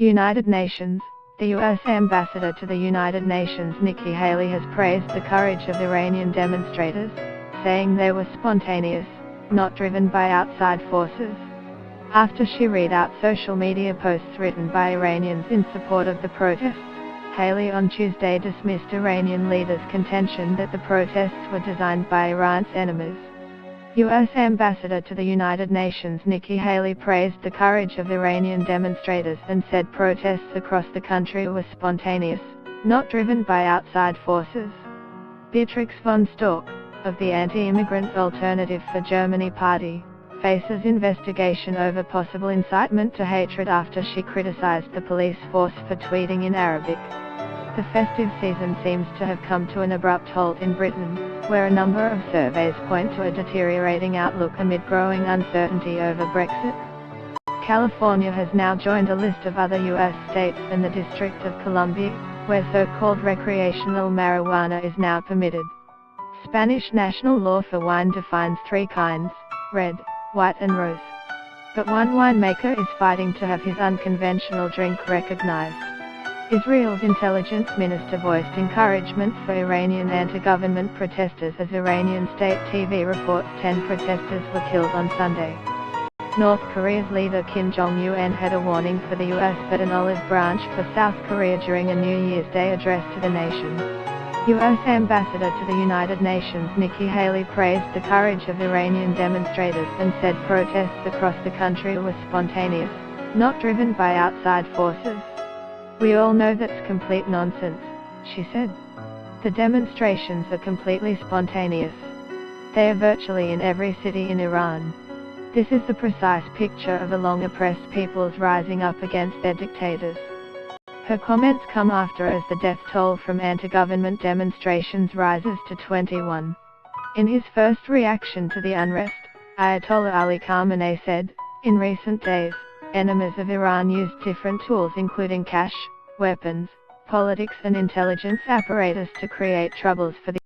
United Nations. The U.S. Ambassador to the United Nations Nikki Haley has praised the courage of Iranian demonstrators, saying they were spontaneous, not driven by outside forces. After she read out social media posts written by Iranians in support of the protests, Haley on Tuesday dismissed Iranian leaders' contention that the protests were designed by Iran's enemies. U.S. Ambassador to the United Nations Nikki Haley praised the courage of Iranian demonstrators and said protests across the country were spontaneous, not driven by outside forces. Beatrix von Storch, of the Anti-Immigrant Alternative for Germany party, faces investigation over possible incitement to hatred after she criticized the police force for tweeting in Arabic. The festive season seems to have come to an abrupt halt in Britain, where a number of surveys point to a deteriorating outlook amid growing uncertainty over Brexit. California has now joined a list of other U.S. states and the District of Columbia, where so-called recreational marijuana is now permitted. Spanish national law for wine defines three kinds: red, white and rose. But one winemaker is fighting to have his unconventional drink recognized. Israel's intelligence minister voiced encouragement for Iranian anti-government protesters as Iranian state TV reports 10 protesters were killed on Sunday. North Korea's leader Kim Jong-un had a warning for the US but an olive branch for South Korea during a New Year's Day address to the nation. US Ambassador to the United Nations Nikki Haley praised the courage of Iranian demonstrators and said protests across the country were spontaneous, not driven by outside forces. "We all know that's complete nonsense," she said. "The demonstrations are completely spontaneous. They are virtually in every city in Iran. This is the precise picture of a long-oppressed peoples rising up against their dictators." Her comments come after as the death toll from anti-government demonstrations rises to 21. In his first reaction to the unrest, Ayatollah Ali Khamenei said, "In recent days, enemies of Iran used different tools including cash, weapons, politics and intelligence apparatus to create troubles for the